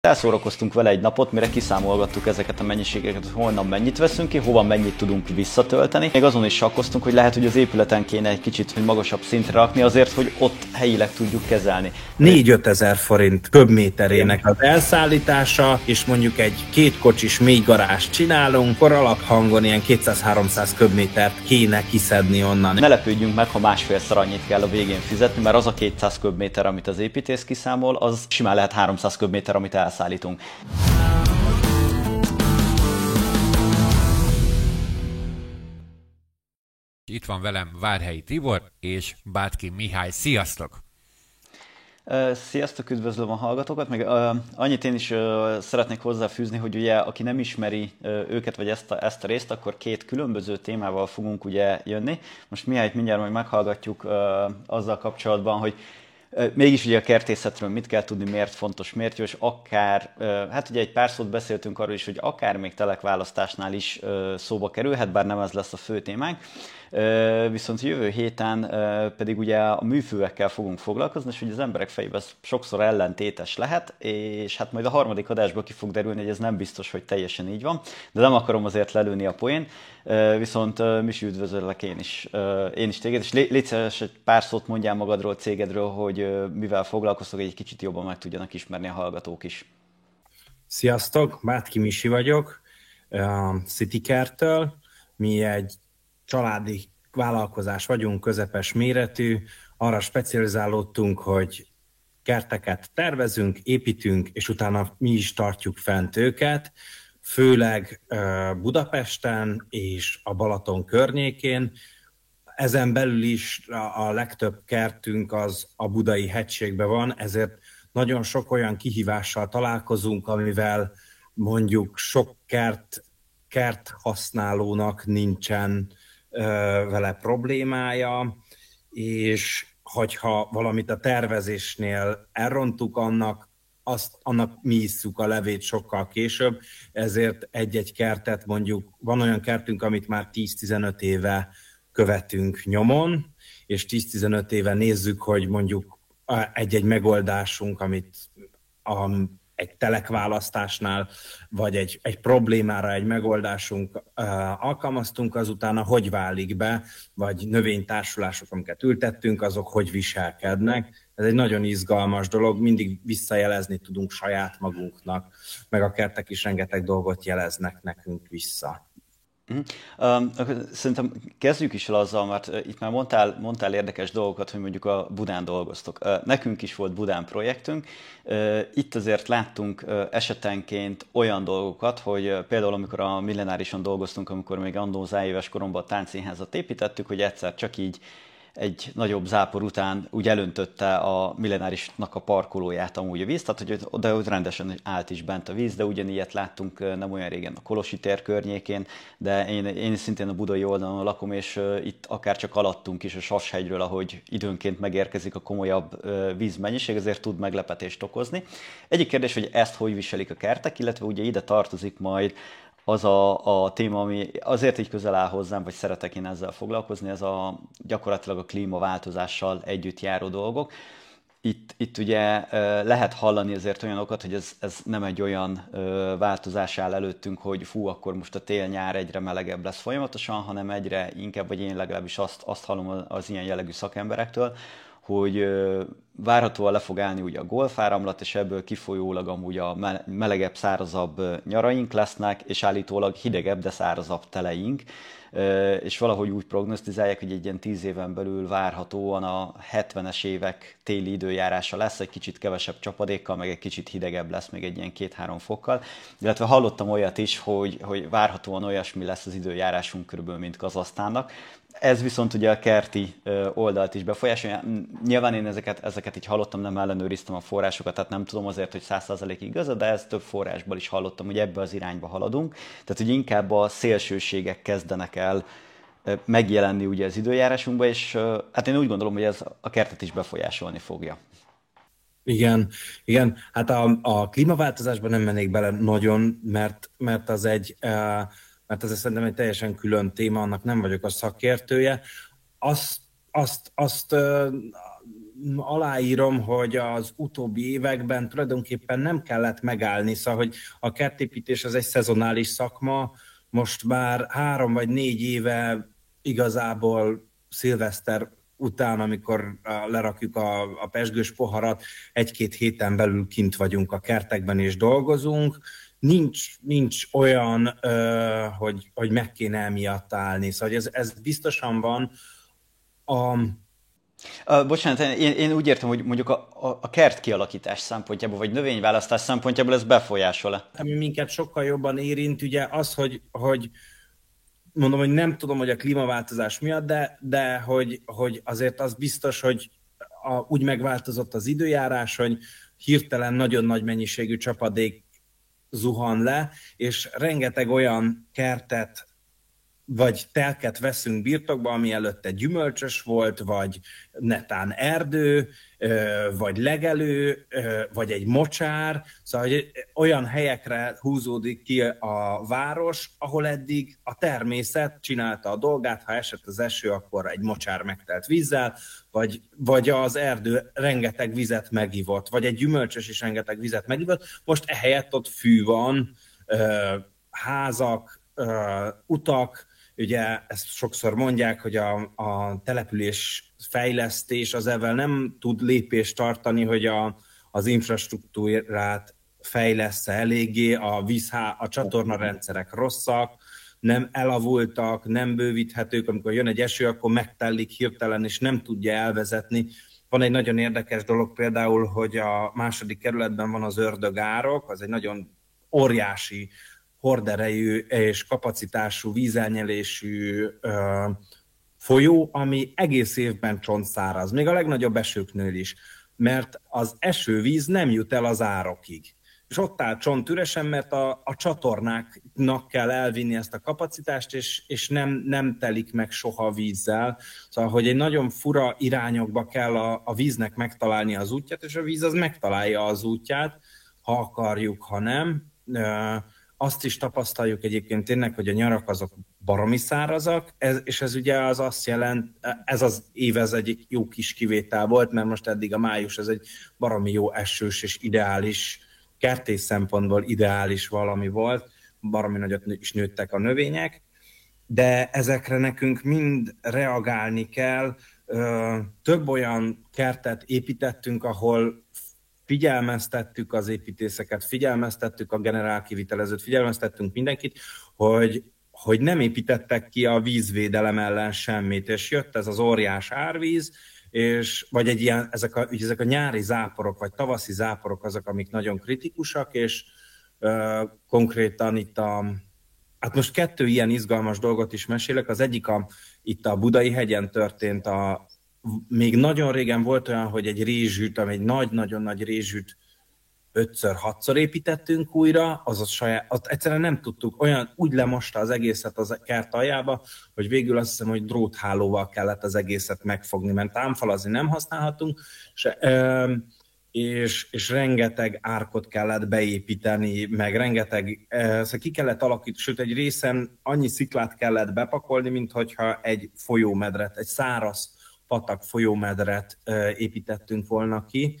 Elszórakoztunk vele egy napot, mire kiszámolgattuk ezeket a mennyiségeket, hogy honnan mennyit veszünk ki, hova mennyit tudunk visszatölteni. Még azon is sakkoztunk, hogy lehet, hogy az épületen kéne egy kicsit magasabb szintre rakni azért, hogy ott helyileg tudjuk kezelni. 4-5 ezer forint köbméterének az elszállítása, és mondjuk egy 2 kocsis mély garást csinálunk, akkor alaphangon ilyen 200-300 köbmétert kéne kiszedni onnan. Ne lepődjünk meg, ha másfélszer annyit kell a végén fizetni, mert az a 200 köbméter, amit az építész kiszámol, az simán lehet 300 köbméter, amit elszállítunk. Itt van velem Várhelyi Tibor és Bátki Mihály. Sziasztok! Sziasztok, üdvözlöm a hallgatókat, meg annyit én is szeretnék hozzáfűzni, hogy ugye aki nem ismeri őket, vagy ezt a részt, akkor 2 különböző témával fogunk ugye jönni. Most Mihályt mindjárt majd meghallgatjuk azzal kapcsolatban, hogy mégis ugye a kertészetről mit kell tudni, miért fontos, miért jó, és akár, hát ugye egy pár szót beszéltünk arról is, hogy akár még telekválasztásnál is szóba kerülhet, bár nem ez lesz a fő témánk. Viszont jövő héten pedig ugye a műfőekkel fogunk foglalkozni, és ugye az emberek fejében ez sokszor ellentétes lehet, és hát majd a harmadik adásból ki fog derülni, hogy ez nem biztos, hogy teljesen így van, de nem akarom azért lelőni a poén, viszont Misi, üdvözöllek én is téged, és légy szíves, egy pár szót mondjál magadról, cégedről, hogy mivel foglalkoztok, hogy egy kicsit jobban meg tudjanak ismerni a hallgatók is. Sziasztok, Bátki Misi vagyok, CityCare-től. Mi egy családi vállalkozás vagyunk, közepes méretű, arra specializálódtunk, hogy kerteket tervezünk, építünk, és utána mi is tartjuk fent őket, főleg Budapesten és a Balaton környékén. Ezen belül is a legtöbb kertünk az a Budai hegységben van, ezért nagyon sok olyan kihívással találkozunk, amivel mondjuk sok kert használónak nincsen vele problémája, és hogyha valamit a tervezésnél elrontuk, annak mi isszuk a levét sokkal később, ezért egy-egy kertet mondjuk, van olyan kertünk, amit már 10-15 éve követünk nyomon, és 10-15 éve nézzük, hogy mondjuk egy-egy megoldásunk, amit egy telekválasztásnál, vagy egy problémára egy megoldásunk alkalmaztunk, azután hogy válik be, vagy növénytársulások, amiket ültettünk, azok hogy viselkednek. Ez egy nagyon izgalmas dolog, mindig visszajelezni tudunk saját magunknak, meg a kertek is rengeteg dolgot jeleznek nekünk vissza. Szerintem kezdjük is el azzal, mert itt már mondtál érdekes dolgokat, hogy mondjuk a Budán dolgoztok. Nekünk is volt Budán projektünk. Itt azért láttunk esetenként olyan dolgokat, hogy például amikor a Millenárison dolgoztunk, amikor még annó zájéves koromban a táncszínházat építettük, hogy egyszer csak így egy nagyobb zápor után úgy elöntötte a Millenárisnak a parkolóját amúgy a víz, tehát hogy oda rendesen állt is bent a víz, de ugyanilyet láttunk nem olyan régen a Kolosi tér környékén, de én szintén a budai oldalon lakom, és itt akár csak alattunk is a Sashegyről, ahogy időnként megérkezik a komolyabb vízmennyiség, ezért tud meglepetést okozni. Egyik kérdés, hogy ezt hogy viselik a kertek, illetve ugye ide tartozik majd az a téma, ami azért így közel áll hozzám, vagy szeretek én ezzel foglalkozni, ez gyakorlatilag a klímaváltozással együtt járó dolgok. Itt ugye lehet hallani azért olyanokat, hogy ez nem egy olyan változás áll előttünk, hogy fú, akkor most a tél-nyár egyre melegebb lesz folyamatosan, hanem egyre inkább, vagy én legalábbis azt hallom az ilyen jellegű szakemberektől, hogy várhatóan le fog állni ugye a golfáramlat, és ebből kifolyólag amúgy a melegebb, szárazabb nyaraink lesznek, és állítólag hidegebb, de szárazabb teleink, és valahogy úgy prognosztizálják, hogy egy ilyen 10 éven belül várhatóan a 70-es évek téli időjárása lesz, egy kicsit kevesebb csapadékkal, meg egy kicsit hidegebb lesz, még egy ilyen 2-3 fokkal. Illetve hallottam olyat is, hogy várhatóan olyasmi lesz az időjárásunk körülbelül, mint Kazahsztánnak. Ez viszont ugye a kerti oldalt is befolyásolja. Nyilván én ezeket így hallottam, nem ellenőriztem a forrásokat, tehát nem tudom azért, hogy 100%-ig igaz, de ezt több forrásból is hallottam, hogy ebbe az irányba haladunk. Tehát, hogy inkább a szélsőségek kezdenek el megjelenni ugye az időjárásunkba, és hát én úgy gondolom, hogy ez a kertet is befolyásolni fogja. Igen. Hát a klímaváltozásban nem mennék bele nagyon, mert az szerintem egy teljesen külön téma, annak nem vagyok a szakértője. Azt aláírom, hogy az utóbbi években tulajdonképpen nem kellett megállni, szóval, hogy a kertépítés az egy szezonális szakma, most már 3 vagy 4 éve igazából szilveszter után, amikor lerakjuk a pezsgős poharat, 1-2 héten belül kint vagyunk a kertekben és dolgozunk. Nincs olyan, hogy meg kéne emiatt állni. Szóval ez biztosan van. Bocsánat, én úgy értem, hogy mondjuk a kert kialakítás szempontjából, vagy növényválasztás szempontjából ez befolyásol-e? Ami minket sokkal jobban érint, ugye az, hogy mondom, hogy nem tudom, hogy a klímaváltozás miatt, de hogy azért az biztos, hogy úgy megváltozott az időjárás, hogy hirtelen nagyon nagy mennyiségű csapadék zuhan le, és rengeteg olyan kertet vagy telket veszünk birtokba, ami előtte gyümölcsös volt, vagy netán erdő, vagy legelő, vagy egy mocsár. Szóval hogy olyan helyekre húzódik ki a város, ahol eddig a természet csinálta a dolgát, ha esett az eső, akkor egy mocsár megtelt vízzel, vagy az erdő rengeteg vizet megivott, vagy egy gyümölcsös is rengeteg vizet megivott. Most ehelyett ott fű van, házak, utak. Ugye ezt sokszor mondják, hogy a település fejlesztés az ezzel nem tud lépést tartani, hogy az infrastruktúrát fejlessze eléggé, a csatornarendszerek rosszak, nem elavultak, nem bővíthetők, amikor jön egy eső, akkor megtellik hirtelen, és nem tudja elvezetni. Van egy nagyon érdekes dolog például, hogy a 2. kerületben van az Ördögárok, az egy nagyon óriási horderejű és kapacitású vízelnyelésű folyó, ami egész évben csontszáraz, még a legnagyobb esőknél is, mert az esővíz nem jut el az árokig. És ott áll csontüresen, mert a csatornáknak kell elvinni ezt a kapacitást, és nem telik meg soha vízzel. Szóval, hogy egy nagyon fura irányokba kell a víznek megtalálni az útját, és a víz az megtalálja az útját, ha akarjuk, ha nem. Azt is tapasztaljuk egyébként tényleg, hogy a nyarak azok baromi szárazak, és ez ugye az azt jelent, ez az év ez egy jó kis kivétel volt, mert most eddig a május ez egy baromi jó esős és ideális, kertész szempontból ideális valami volt, baromi nagyot is nőttek a növények, de ezekre nekünk mind reagálni kell. Több olyan kertet építettünk, ahol figyelmeztettük az építészeket, figyelmeztettük a generálkivitelezőt, figyelmeztettünk mindenkit, hogy nem építettek ki a vízvédelem ellen semmit, és jött ez az óriás árvíz, vagy egy ilyen, ezek a nyári záporok, vagy tavaszi záporok azok, amik nagyon kritikusak, és konkrétan itt hát most 2 ilyen izgalmas dolgot is mesélek, az egyik itt a Budai hegyen történt, még nagyon régen volt olyan, hogy egy rézsűt, egy nagyon nagy rézsűt 5-6-szor építettünk újra, azt egyszerűen nem tudtuk, úgy lemosta az egészet az kert aljába, hogy végül azt hiszem, hogy dróthálóval kellett az egészet megfogni, mert támfalazni nem használhatunk, és rengeteg árkot kellett beépíteni, meg rengeteg, szóval ki kellett alakítani, sőt egy részen annyi sziklát kellett bepakolni, mint hogyha egy folyómedret, egy száraz patak folyómedret építettünk volna ki.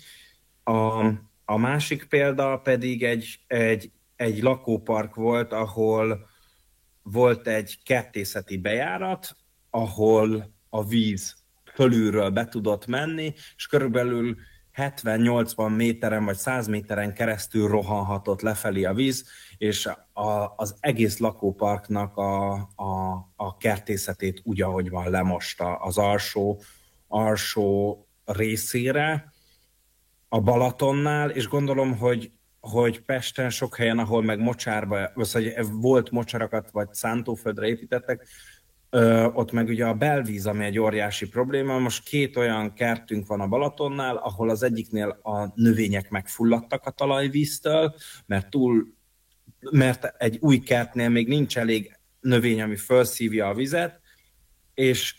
A másik példa pedig egy lakópark volt, ahol volt egy kertészeti bejárat, ahol a víz fölülről be tudott menni, és körülbelül 70-80 méteren vagy 100 méteren keresztül rohanhatott lefelé a víz, és az egész lakóparknak a kertészetét úgy, ahogy van, lemosta az alsó részére, a Balatonnál, és gondolom, hogy Pesten sok helyen, ahol meg mocsárba, vagy volt mocsarakat, vagy szántóföldre építettek, ott meg ugye a belvíz, ami egy óriási probléma. Most 2 olyan kertünk van a Balatonnál, ahol az egyiknél a növények megfulladtak a talajvíztől, mert egy új kertnél még nincs elég növény, ami felszívja a vizet, és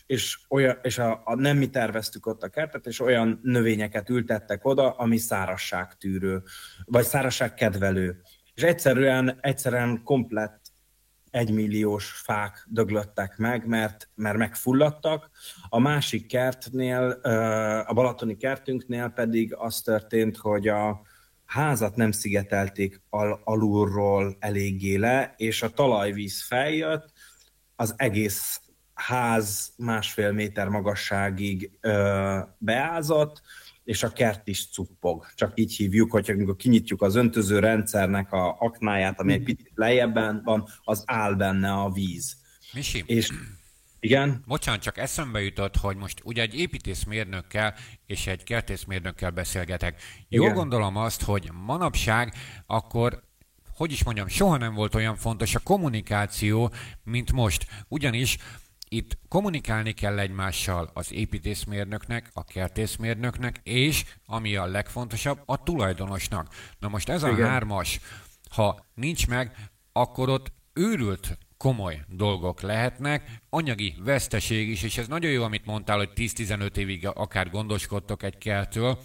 nem mi terveztük ott a kertet, és olyan növényeket ültettek oda, ami szárazságtűrő, vagy szárazságkedvelő. És egyszerűen komplett egymilliós fák döglöttek meg, mert megfulladtak. A másik kertnél, a balatoni kertünknél pedig az történt, hogy a házat nem szigetelték alulról eléggé le, és a talajvíz feljött, az egész ház 1,5 méter magasságig beázott, és a kert is cuppog. Csak így hívjuk, hogy amikor kinyitjuk az öntöző rendszernek a aknáját, ami egy picit lejjebben van, az áll benne a víz. Misi, És igen? bocsánat, csak eszembe jutott, hogy most ugye egy építészmérnökkel és egy kertészmérnökkel beszélgetek. Jól Igen. gondolom azt, hogy manapság akkor, hogy is mondjam, soha nem volt olyan fontos a kommunikáció, mint most. Ugyanis itt kommunikálni kell egymással az építészmérnöknek, a kertészmérnöknek, és, ami a legfontosabb, a tulajdonosnak. Na most ez a Igen. hármas, ha nincs meg, akkor ott őrült komoly dolgok lehetnek, anyagi veszteség is, és ez nagyon jó, amit mondtál, hogy 10-15 évig akár gondoskodtok egy kertől,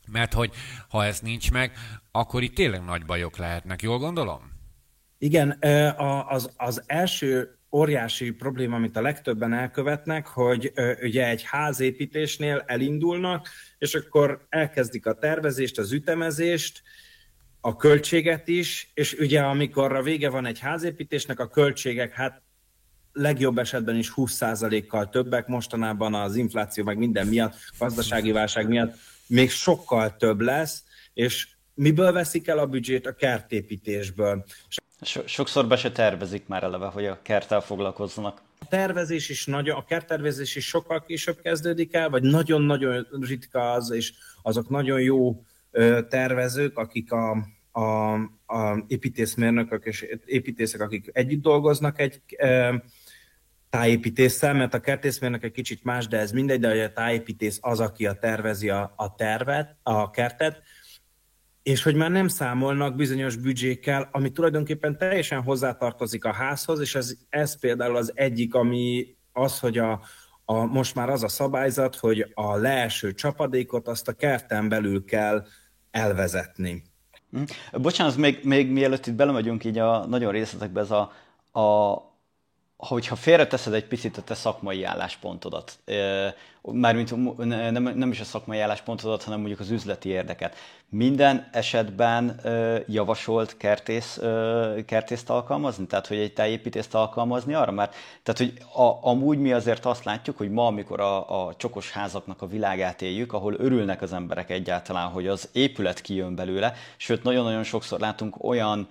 mert hogy ha ez nincs meg, akkor itt tényleg nagy bajok lehetnek. Jól gondolom? Igen, az első óriási probléma, amit a legtöbben elkövetnek, hogy ugye egy házépítésnél elindulnak, és akkor elkezdik a tervezést, az ütemezést, a költséget is, és ugye amikor a vége van egy házépítésnek, a költségek hát legjobb esetben is 20%-kal többek, mostanában az infláció meg minden miatt, gazdasági válság miatt még sokkal több lesz, és miből veszik el a büdzsét? A kertépítésből. Sokszor be se tervezik már eleve, hogy a kerttel foglalkozzanak. A kerttervezés is sokkal később kezdődik el, vagy nagyon-nagyon ritka az, és azok nagyon jó tervezők, akik a építészmérnökök és építészek, akik együtt dolgoznak egy tájépítéssel, mert a kertészmérnök egy kicsit más, de ez mindegy, de a tájépítész az, aki tervezi a tervet, a kertet, és hogy már nem számolnak bizonyos büdzsékkel, ami tulajdonképpen teljesen hozzátartozik a házhoz, és ez például az egyik, ami az, hogy most már az a szabályzat, hogy a leeső csapadékot azt a kerten belül kell elvezetni. Bocsánat, még mielőtt itt belemegyünk így a nagyon részletekbe, ez hogyha félreteszed egy picit a te szakmai álláspontodat, mármint nem is a szakmai álláspontodat, hanem mondjuk az üzleti érdeket. Minden esetben javasolt kertészt alkalmazni? Tehát, hogy egy tájépítést alkalmazni arra? Mert tehát, hogy amúgy mi azért azt látjuk, hogy ma, amikor a csokos házaknak a világát éljük, ahol örülnek az emberek egyáltalán, hogy az épület kijön belőle, sőt, nagyon-nagyon sokszor látunk olyan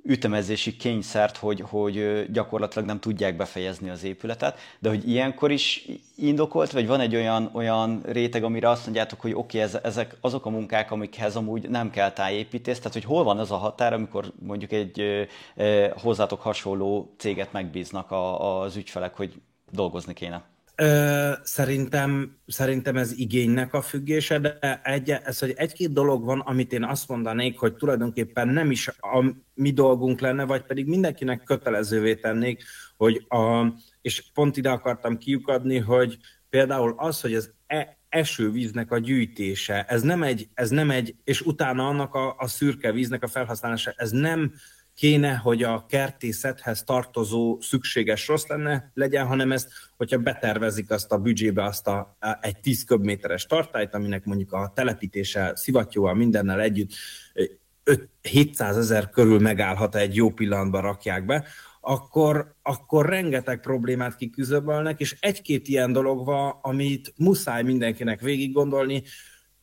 ütemezési kényszert, hogy gyakorlatilag nem tudják befejezni az épületet, de hogy ilyenkor is indokolt, vagy van egy olyan réteg, amire azt mondjátok, hogy oké, ezek azok a munkák, amikhez amúgy nem kell tájépítés, tehát hogy hol van az a határ, amikor mondjuk egy hozzátok hasonló céget megbíznak az ügyfelek, hogy dolgozni kéne? Szerintem ez igénynek a függése, de hogy egy-két dolog van, amit én azt mondanék, hogy tulajdonképpen nem is a mi dolgunk lenne, vagy pedig mindenkinek kötelezővé tennék, hogy és pont ide akartam kiukadni, hogy például az, hogy az esővíznek a gyűjtése, ez nem egy, és utána annak a szürke víznek a felhasználása, ez nem kéne, hogy a kertészethez tartozó szükséges rossz legyen, hanem ezt, hogyha betervezik azt a büdzsébe egy 10 köbméteres tartályt, aminek mondjuk a telepítése szivattyúval mindennel együtt 700 000 körül megállhat, egy jó pillanatban rakják be, akkor rengeteg problémát kiküzöbölnek, és egy-két ilyen dolog van, amit muszáj mindenkinek végig gondolni,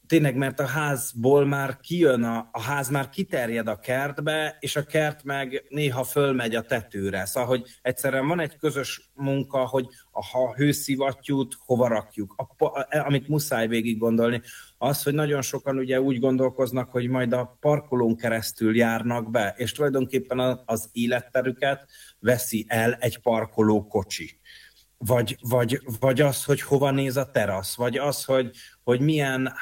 tényleg, mert a házból már kijön, a ház már kiterjed a kertbe, és a kert meg néha fölmegy a tetőre. Szóval, hogy egyszerűen van egy közös munka, hogy a hőszivattyút hova rakjuk, amit muszáj végig gondolni. Az, hogy nagyon sokan ugye úgy gondolkoznak, hogy majd a parkolón keresztül járnak be, és tulajdonképpen az életterüket veszi el egy parkoló kocsi. Vagy az, hogy hova néz a terasz, vagy az, hogy milyen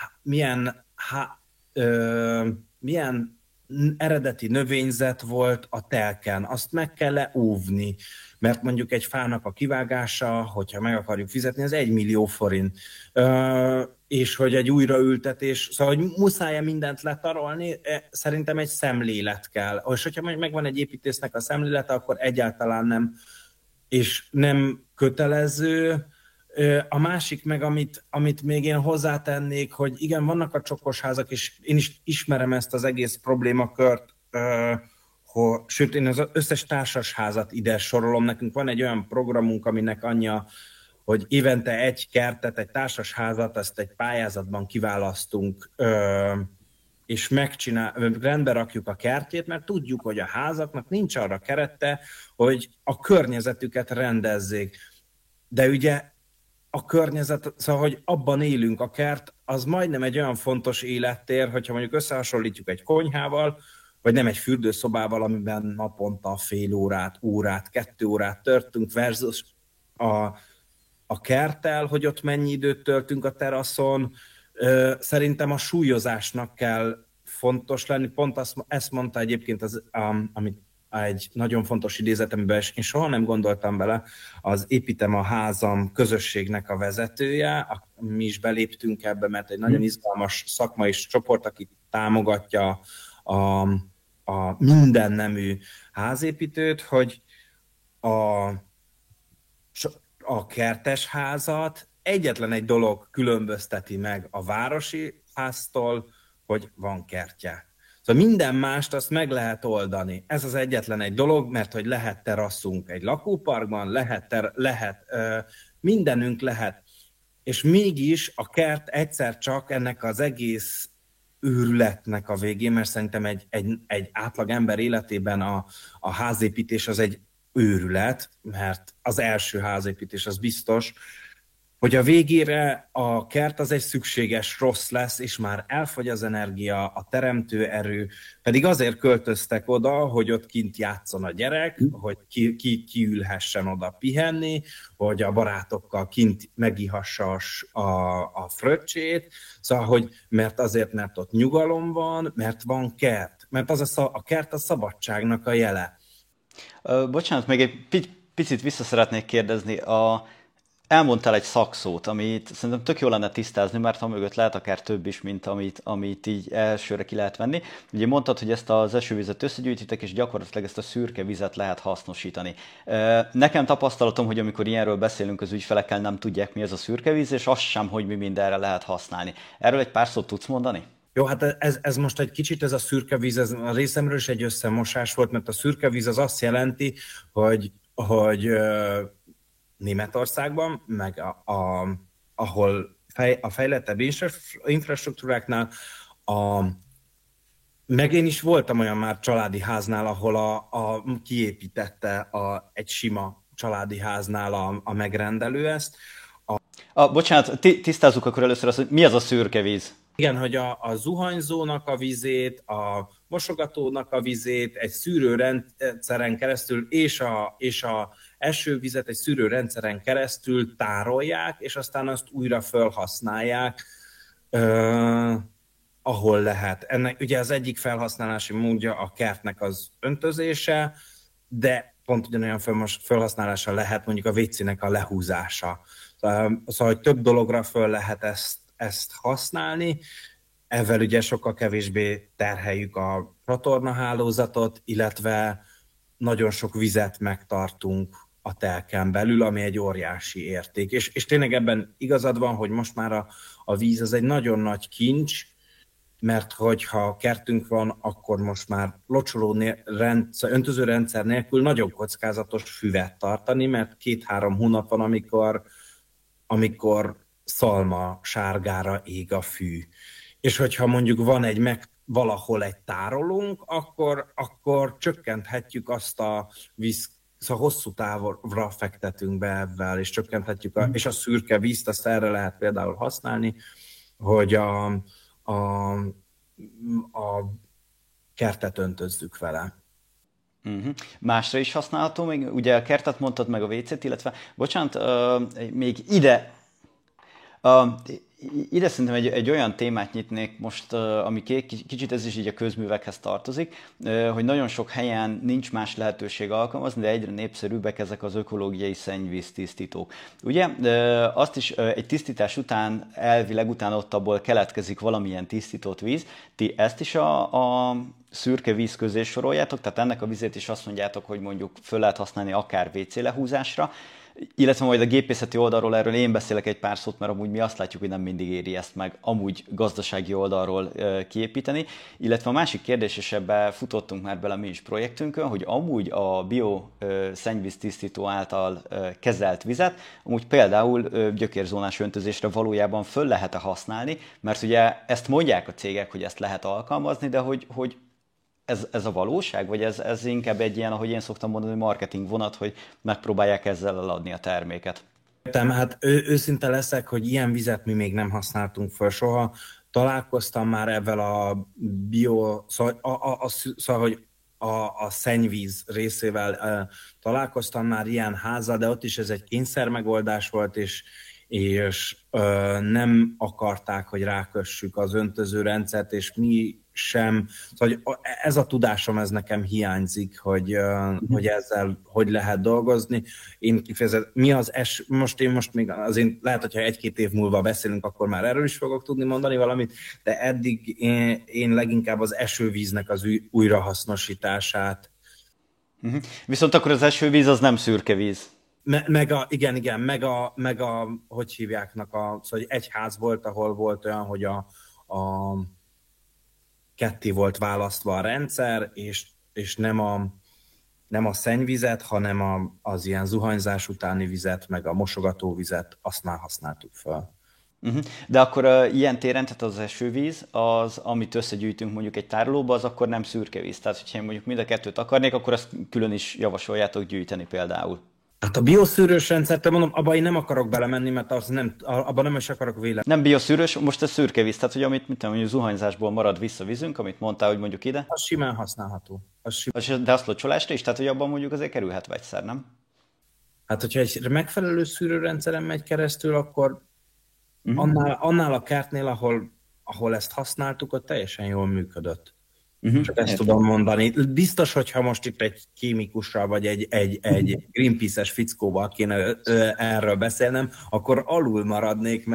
eredeti növényzet volt a telken, azt meg kell leóvni, mert mondjuk egy fának a kivágása, hogyha meg akarjuk fizetni, az 1 millió forint. És hogy egy újraültetés, szóval hogy muszáj mindent letarolni, szerintem egy szemlélet kell. És hogyha megvan egy építésznek a szemlélete, akkor egyáltalán nem, és nem kötelező. A másik meg, amit még én hozzátennék, hogy igen, vannak a csokos házak, és én is ismerem ezt az egész problémakört, sőt, én az összes társasházat ide sorolom. Nekünk van egy olyan programunk, aminek anyja, hogy évente egy kertet, egy társasházat, ezt egy pályázatban kiválasztunk, és rendbe rakjuk a kertjét, mert tudjuk, hogy a házaknak nincs arra kerete, hogy a környezetüket rendezzék. De ugye a környezet, szóval, hogy abban élünk, a kert, az majdnem egy olyan fontos élettér, hogyha mondjuk összehasonlítjuk egy konyhával, vagy nem egy fürdőszobával, amiben naponta fél órát, 2 órát törtünk, versus a kerttel, hogy ott mennyi időt töltünk a teraszon. Szerintem a súlyozásnak kell fontos lenni. Pont ezt mondta egyébként, amit egy nagyon fontos idézet, amiben én soha nem gondoltam bele, az Építem a házam közösségnek a vezetője. Mi is beléptünk ebbe, mert egy nagyon izgalmas szakmai csoport, aki támogatja a minden nemű házépítőt, hogy a kertes házat egyetlen egy dolog különbözteti meg a városi háztól, hogy van kertje. Szóval minden mást azt meg lehet oldani. Ez az egyetlen egy dolog, mert hogy lehet terasszunk egy lakóparkban, mindenünk lehet. És mégis a kert egyszer csak ennek az egész őrületnek a végén, mert szerintem egy átlag ember életében a házépítés az egy őrület, mert az első házépítés az biztos, hogy a végére a kert az egy szükséges rossz lesz, és már elfogy az energia, a teremtő erő, pedig azért költöztek oda, hogy ott kint játszon a gyerek, hogy kiülhessen oda pihenni, hogy a barátokkal kint megihassa a fröccsét, szóval, hogy mert ott nyugalom van, mert van kert, mert a kert a szabadságnak a jele. Bocsánat, még egy picit vissza szeretnék kérdezni. Elmondtál egy szakszót, amit szerintem tök jó lenne tisztázni, mert ha mögött lehet akár több is, mint amit így elsőre ki lehet venni. Ugye mondtad, hogy ezt az esővizet összegyűjtitek, és gyakorlatilag ezt a szürke vizet lehet hasznosítani. Nekem tapasztalatom, hogy amikor ilyenről beszélünk, az ügyfelekkel nem tudják, mi ez a szürke víz, és azt sem, hogy mi mindenre lehet használni. Erről egy pár szót tudsz mondani? Jó, hát ez most egy kicsit ez a szürke víz, ez a részemről is egy összemosás volt, mert a szürke víz az azt jelenti, hogy Németországban, meg ahol a fejlettebb infrastruktúráknál, meg én is voltam olyan már családi háznál, ahol kiépítette egy sima családi háznál a megrendelő ezt. Bocsánat, tisztázzuk akkor először azt, hogy mi az a szürke víz? Igen, hogy a zuhanyzónak a vizét, a mosogatónak a vizét egy szűrőrendszeren keresztül, és a esővizet egy szűrőrendszeren keresztül tárolják, és aztán azt újra felhasználják, ahol lehet. Ennek ugye az egyik felhasználási módja a kertnek az öntözése, de pont ugyanolyan felhasználása lehet mondjuk a WC-nek a lehúzása. Szóval, hogy több dologra föl lehet ezt használni, ezzel ugye sokkal kevésbé terheljük a csatornahálózatot, illetve nagyon sok vizet megtartunk a telken belül, ami egy óriási érték. És tényleg ebben igazad van, hogy most már a víz az egy nagyon nagy kincs, mert hogyha kertünk van, akkor most már locsoló öntözőrendszer nélkül nagyon kockázatos füvet tartani, mert 2-3 hónap van, amikor szalma sárgára ég a fű. És hogyha mondjuk van valahol egy tárolónk, akkor csökkenthetjük azt a víz, szóval hosszú távra fektetünk be ebben, és csökkenthetjük, és a szürke vízt, azt erre lehet például használni, hogy a kertet öntözzük vele. Másra is használható, még ugye a kertet mondtad, meg a WC-t, illetve, bocsánat, még ide ide szerintem egy olyan témát nyitnék most, ami kicsit ez is így a közművekhez tartozik, hogy nagyon sok helyen nincs más lehetőség alkalmazni, de egyre népszerűbbek ezek az ökológiai szennyvíz tisztítók. Ugye azt is egy tisztítás után elvileg utána ott abból keletkezik valamilyen tisztított víz. Ti ezt is a szürke víz közé soroljátok, tehát ennek a vizét is azt mondjátok, hogy mondjuk föl lehet használni akár WC lehúzásra, illetve majd a gépészeti oldalról erről én beszélek egy pár szót, mert amúgy mi azt látjuk, hogy nem mindig éri ezt meg amúgy gazdasági oldalról kiépíteni. Illetve a másik kérdés, és ebbe futottunk már bele mi is projektünkön, hogy amúgy a bio szennyvíztisztító által kezelt vizet, amúgy például gyökérzónás öntözésre valójában föl lehet-e használni, mert ugye ezt mondják a cégek, hogy ezt lehet alkalmazni, de hogy ez a valóság, vagy ez inkább egy ilyen, ahogy én szoktam mondani, marketing vonat, hogy megpróbálják ezzel eladni a terméket? Hát őszinte leszek, hogy ilyen vizet mi még nem használtunk föl soha. Találkoztam már ezzel a bio, szóval hogy a szennyvíz részével találkoztam már ilyen házzal, de ott is ez egy kényszermegoldás volt, és nem akarták, hogy rákössük az öntözőrendszert, és mi sem. Szóval ez a tudásom, ez nekem hiányzik, hogy ezzel hogy lehet dolgozni. Én kifejezem, most még azért lehet, hogyha 1-2 év múlva beszélünk, akkor már erről is fogok tudni mondani valamit, de eddig én leginkább az esővíznek az újrahasznosítását. Viszont akkor az esővíz az nem szürke víz. Igen, meg a hogy hívjáknak, szóval egy ház volt, ahol volt olyan, hogy a ketté volt választva a rendszer, és nem a szennyvizet, hanem az ilyen zuhanyzás utáni vizet, meg a mosogatóvizet, azt már használtuk fel. De akkor ilyen téren, tehát az esővíz, az, amit összegyűjtünk mondjuk egy tárolóba, az akkor nem szürke víz. Tehát, hogyha én mondjuk mind a kettőt akarnék, akkor azt külön is javasoljátok gyűjteni például. Hát a bioszűrős rendszert, mondom, abban én nem akarok belemenni, mert abban nem is akarok véleményt. Nem bioszűrős, most a szürke víz, tehát hogy amit mondjuk zuhanyzásból marad vissza vízünk, amit mondtál, hogy mondjuk ide. Az simán használható. De azt locsolásra is, tehát hogy abban mondjuk azért kerülhet vegyszer, nem? Hát, hogyha egy megfelelő szűrőrendszeren megy keresztül, akkor annál a kertnél, ahol ezt használtuk, ott teljesen jól működött. Csak ezt tudom mondani. Biztos, hogyha most itt egy kémikussal, vagy egy Greenpeace-es fickóval kéne erről beszélnem, akkor alul maradnék,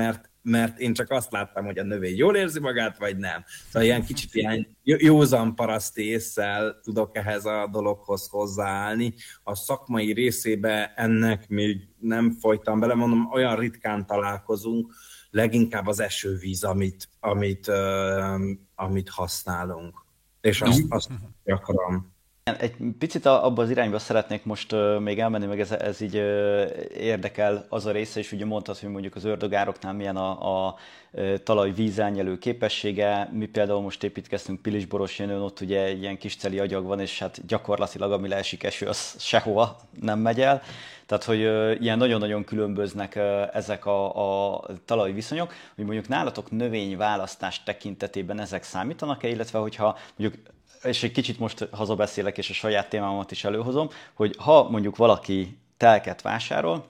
mert én csak azt láttam, hogy a növény jól érzi magát, vagy nem. Szóval ilyen kicsit ilyen józan paraszti ésszel tudok ehhez a dologhoz hozzáállni. A szakmai részébe ennek még nem folytam bele, mondom, olyan ritkán találkozunk, leginkább az esővíz, amit használunk. És azt akarom. Egy picit abban az irányba szeretnék most még elmenni, meg ez így érdekel az a része is, ugye mondtad, hogy mondjuk az ördögároknál milyen a talaj vízelnyelő képessége. Mi például most építkeztünk Pilisborosjenőn, ott ugye ilyen kis celi agyag van, és hát gyakorlatilag ami leesik eső, az sehova nem megy el. Tehát, hogy ilyen nagyon-nagyon különböznek ezek a talajviszonyok, hogy mondjuk nálatok növényválasztás tekintetében ezek számítanak-e, illetve hogyha mondjuk, és egy kicsit most hazabeszélek, és a saját témámat is előhozom, hogy ha mondjuk valaki telket vásárol,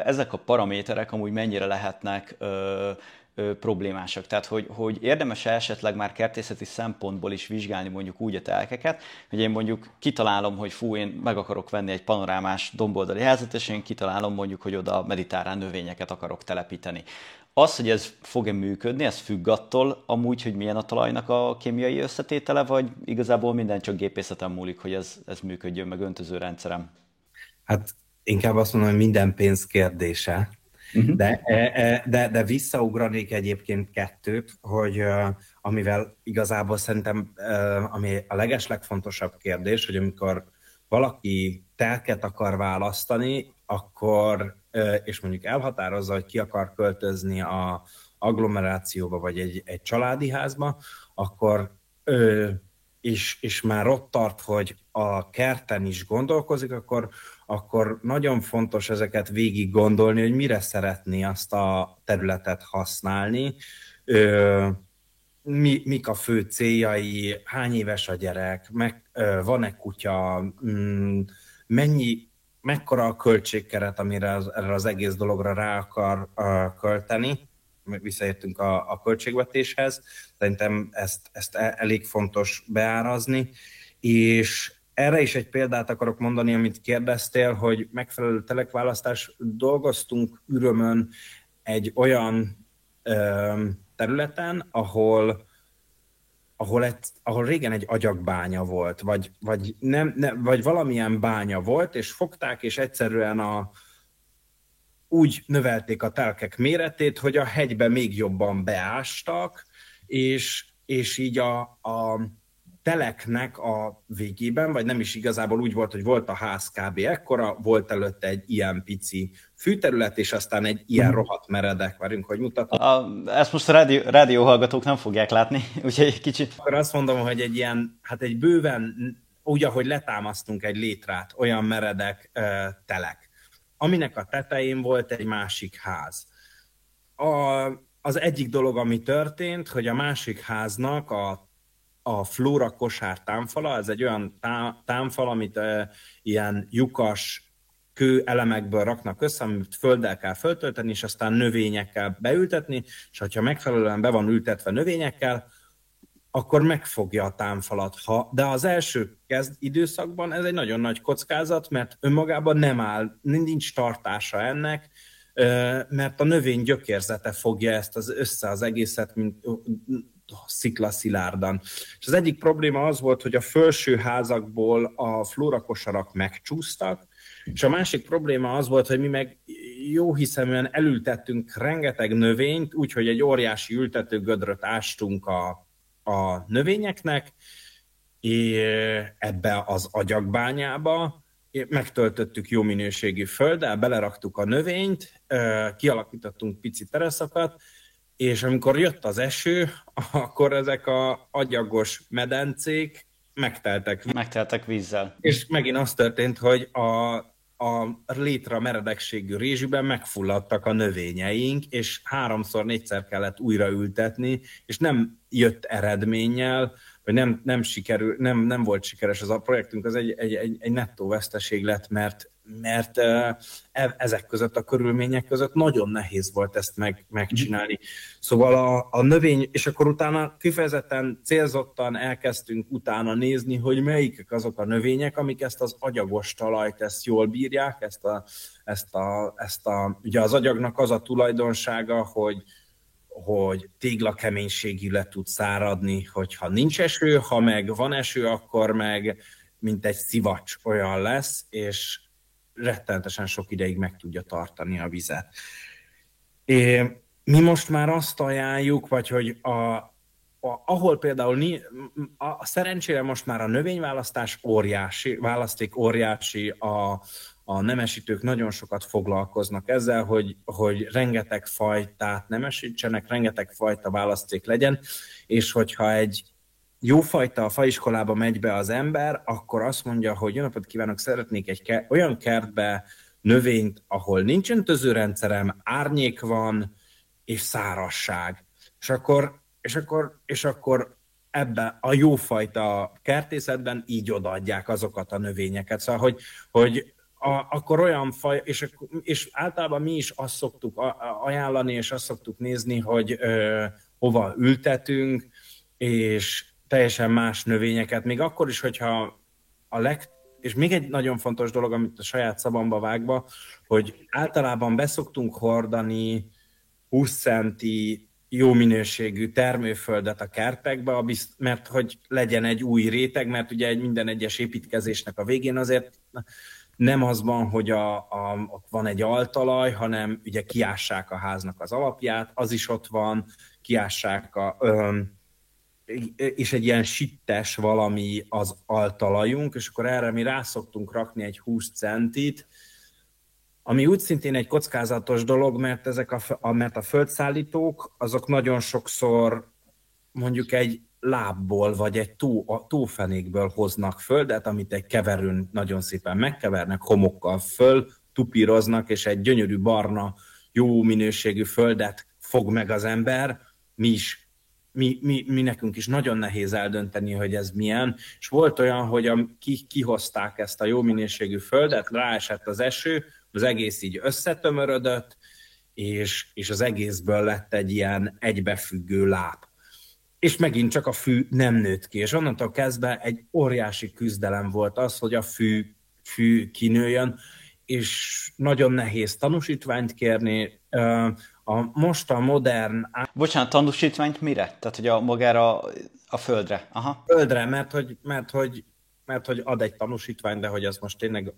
ezek a paraméterek amúgy mennyire lehetnek problémásak. Tehát, hogy érdemes-e esetleg már kertészeti szempontból is vizsgálni mondjuk úgy a telkeket, hogy én mondjuk kitalálom, hogy én meg akarok venni egy panorámás domboldali házat, és én kitalálom mondjuk, hogy oda mediterrán növényeket akarok telepíteni. Az, hogy ez fog-e működni, ez függ attól amúgy, hogy milyen a talajnak a kémiai összetétele, vagy igazából minden csak gépészeten múlik, hogy ez működjön, meg öntözőrendszerem? Hát inkább azt mondom, hogy minden pénz kérdése. De visszaugranék egyébként kettőt, hogy amivel igazából szerintem ami a legeslegfontosabb kérdés, hogy amikor valaki telket akar választani, akkor, és mondjuk elhatározza, hogy ki akar költözni a agglomerációba, vagy egy családi házba, akkor és már ott tart, hogy a kerten is gondolkozik, akkor nagyon fontos ezeket végig gondolni, hogy mire szeretné azt a területet használni, mik a fő céljai, hány éves a gyerek, van-e kutya, mekkora a költségkeret, amire erre az egész dologra rá akar költeni, visszaértünk a költségvetéshez. Szerintem ezt elég fontos beárazni, és erre is egy példát akarok mondani, amit kérdeztél, hogy megfelelő telekválasztás. Dolgoztunk Ürömön egy olyan területen, ahol régen egy agyagbánya volt, vagy valamilyen bánya volt, és fogták, és egyszerűen úgy növelték a telkek méretét, hogy a hegybe még jobban beástak, és így a teleknek a végében, vagy nem is igazából úgy volt, hogy volt a ház kb. Ekkora, volt előtte egy ilyen pici fűterület, és aztán egy ilyen rohadt meredek, várjunk, hogy mutatom. Ezt most a rádióhallgatók nem fogják látni, úgyhogy egy kicsit. Akkor azt mondom, hogy egy ilyen, hát egy bőven, úgy, ahogy letámasztunk egy létrát, olyan meredek telek, aminek a tetején volt egy másik ház. Az egyik dolog, ami történt, hogy a másik háznak a Flóra kosár támfala, ez egy olyan támfal, amit ilyen lyukas kő elemekből raknak össze, amit földdel kell föltölteni, és aztán növényekkel beültetni, és ha megfelelően be van ültetve növényekkel, akkor megfogja a támfalat. De az első időszakban ez egy nagyon nagy kockázat, mert önmagában nem áll, nincs tartása ennek, mert a növény gyökérzete fogja ezt az egészet, mint sziklaszilárdan. És az egyik probléma az volt, hogy a felső házakból a flórakosarak megcsúsztak, és a másik probléma az volt, hogy mi meg jó hiszeműen elültettünk rengeteg növényt, úgyhogy egy óriási ültetőgödröt ástunk a növényeknek, és ebbe az agyagbányába megtöltöttük jó minőségű földdel, beleraktuk a növényt, kialakítottunk pici teraszokat, és amikor jött az eső, akkor ezek az agyagos medencék megteltek vízzel. És megint az történt, hogy a létre meredekségű rézsűben megfulladtak a növényeink, és 3-4-szer kellett újra ültetni, és nem jött eredménnyel, vagy nem volt sikeres az a projektünk, az egy nettó veszteség lett, mert ezek között a körülmények között nagyon nehéz volt ezt megcsinálni. Szóval a növény, és akkor utána kifejezetten célzottan elkezdtünk utána nézni, hogy melyikek azok a növények, amik ezt az agyagos talajt ezt jól bírják, ugye az agyagnak az a tulajdonsága, hogy téglakeménységű le tud száradni, hogyha nincs eső, ha meg van eső, akkor meg mint egy szivacs olyan lesz, és rettenetesen sok ideig meg tudja tartani a vizet. Mi most már azt ajánljuk, vagy hogy ahol például szerencsére most már a növényválasztás választék óriási, a nemesítők nagyon sokat foglalkoznak ezzel, hogy rengeteg fajtát nemesítsenek, rengeteg fajta választék legyen, és hogyha egy jó fajta a faiskolába megy be az ember, akkor azt mondja, hogy jó napot kívánok, szeretnék egy olyan kertbe növényt, ahol nincs öntözőrendszerem, árnyék van, és szárazság. És akkor ebben a jófajta kertészetben így odaadják azokat a növényeket. Szóval, hogy akkor olyan faj, és általában mi is azt szoktuk ajánlani, és azt szoktuk nézni, hogy hova ültetünk, és teljesen más növényeket, még akkor is, hogyha és még egy nagyon fontos dolog, amit a saját szabamba vágva, hogy általában beszoktunk hordani 20 centi jó minőségű termőföldet a kertekbe, mert hogy legyen egy új réteg, mert ugye minden egyes építkezésnek a végén azért nem az van, hogy ott van egy altalaj, hanem ugye kiássák a háznak az alapját, az is ott van, kiássák és egy ilyen sittes valami az altalajunk, és akkor erre mi rá szoktunk rakni egy 20 centit, ami úgy szintén egy kockázatos dolog, mert mert a földszállítók, azok nagyon sokszor mondjuk egy lábból, vagy egy tófenékből hoznak földet, amit egy keverőn nagyon szépen megkevernek, homokkal föl, tupíroznak, és egy gyönyörű barna, jó minőségű földet fog meg az ember, mi nekünk is nagyon nehéz eldönteni, hogy ez milyen, és volt olyan, hogy kihozták ezt a jó minőségű földet, ráesett az eső, az egész így összetömörödött, és az egészből lett egy ilyen egybefüggő láp. És megint csak a fű nem nőtt ki, és onnantól kezdve egy óriási küzdelem volt az, hogy a fű kinőjön, és nagyon nehéz tanúsítványt kérni. Most a modern... Bocsánat, tanúsítványt mire? Tehát, hogy magára a földre? Aha. Földre, mert hogy ad egy tanúsítványt, de hogy az most tényleg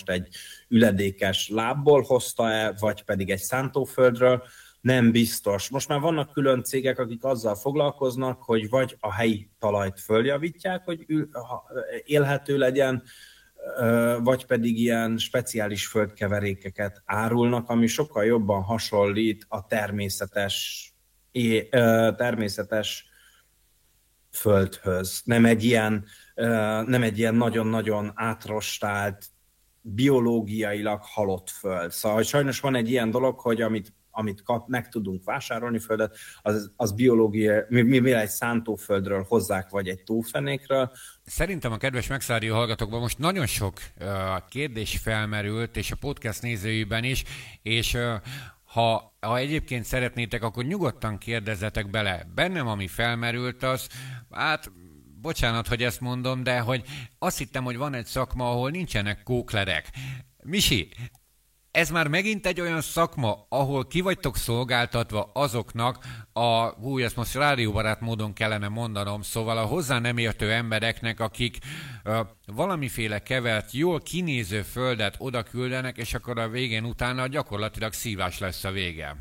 egy üledékes lábból hozta-e, vagy pedig egy szántóföldről, nem biztos. Most már vannak külön cégek, akik azzal foglalkoznak, hogy vagy a helyi talajt följavítják, hogy élhető legyen, vagy pedig ilyen speciális földkeverékeket árulnak, ami sokkal jobban hasonlít a természetes földhöz. Nem egy ilyen nagyon-nagyon átrostált, biológiailag halott föld. Szóval sajnos van egy ilyen dolog, hogy amit meg tudunk vásárolni földet, az biológia, mivel egy szántóföldről hozzák, vagy egy tófenékről. Szerintem a kedves megszálló hallgatókban most nagyon sok kérdés felmerült, és a podcast nézőiben is, és ha egyébként szeretnétek, akkor nyugodtan kérdezzetek bele. Bennem, ami felmerült, az, hát bocsánat, hogy ezt mondom, de hogy azt hittem, hogy van egy szakma, ahol nincsenek kóklerek. Misi, ez már megint egy olyan szakma, ahol ki vagytok szolgáltatva azoknak ezt most rádióbarát módon kellene mondanom, szóval a hozzá nem értő embereknek, akik valamiféle kevert, jól kinéző földet oda küldenek, és akkor a végén utána gyakorlatilag szívás lesz a vége.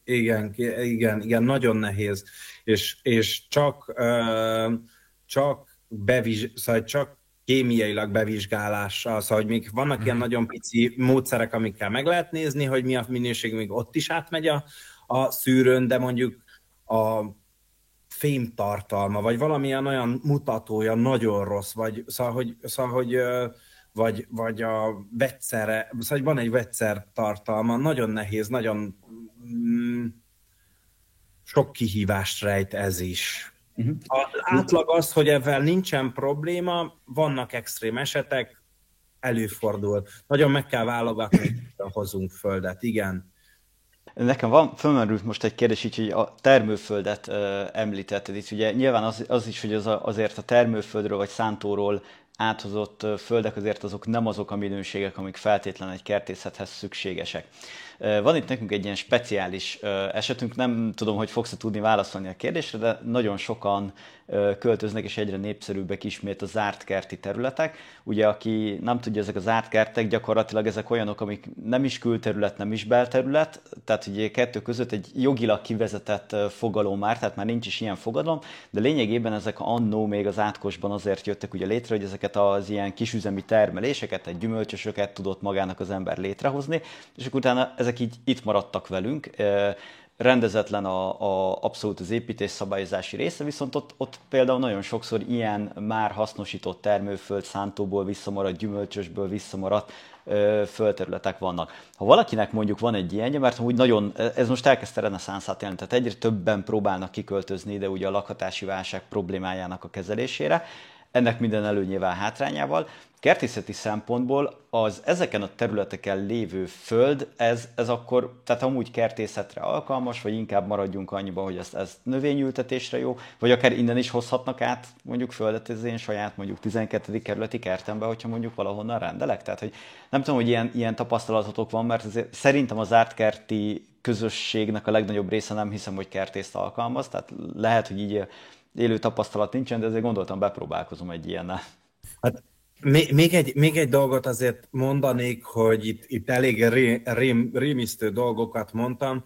Igen, nagyon nehéz. És csak kémiailag bevizsgálással, szóval hogy még vannak ilyen nagyon pici módszerek, amikkel meg lehet nézni, hogy mi a minőség, még ott is átmegy a szűrőn, de mondjuk a fémtartalma, vagy valamilyen olyan mutatója nagyon rossz, vagy a vegyszere, szóval hogy van egy vegyszer tartalma, nagyon nehéz, nagyon sok kihívást rejt ez is. Az átlag az, hogy ezzel nincsen probléma, vannak extrém esetek, előfordul. Nagyon meg kell válogatni, hogy hozunk földet, igen. Nekem fölmerült most egy kérdés, így, hogy a termőföldet említetted itt. Ugye nyilván az is, hogy azért a termőföldről vagy szántóról áthozott földek azért azok nem azok a minőségek, amik feltétlenül egy kertészethez szükségesek. Van itt nekünk egy ilyen speciális esetünk, nem tudom, hogy fogsz tudni válaszolni a kérdésre, de nagyon sokan költöznek, és egyre népszerűbbek ismét a zárt kerti területek. Ugye, aki nem tudja, ezek a zárt kertek gyakorlatilag ezek olyanok, amik nem is külterület, nem is belterület, tehát ugye kettő között egy jogilag kivezetett fogalom már, tehát már nincs is ilyen fogalom, de lényegében ezek annó még az átkosban azért jöttek ugye létre, hogy ezeket az ilyen kisüzemi termeléseket, egy gyümölcsösöket tudott magának az ember létrehozni, és akkor utána ezek így itt maradtak velünk. Rendezetlen abszolút az építés szabályozási része, viszont ott például nagyon sokszor ilyen már hasznosított termőföld, szántóból visszamaradt, gyümölcsösből visszamaradt földterületek vannak. Ha valakinek mondjuk van egy ilyenje, mert amúgy nagyon, ez most elkezdte reneszánszát élni, tehát egyre többen próbálnak kiköltözni ide ugye a lakhatási válság problémájának a kezelésére, ennek minden előnyével, hátrányával. Kertészeti szempontból az ezeken a területeken lévő föld, ez akkor, tehát amúgy kertészetre alkalmas, vagy inkább maradjunk annyiban, hogy ez növényültetésre jó, vagy akár innen is hozhatnak át mondjuk földet az én saját mondjuk 12. kerületi kertembe, hogyha mondjuk valahonnan rendelek. Tehát, hogy nem tudom, hogy ilyen tapasztalatotok van, mert azért szerintem az ártkerti közösségnek a legnagyobb része nem hiszem, hogy kertészt alkalmaz, tehát lehet, hogy így élő tapasztalat nincsen, de azért gondoltam, bepróbálkozom egy ilyennel. Hát még egy dolgot azért mondanék, hogy itt elég rémisztő dolgokat mondtam,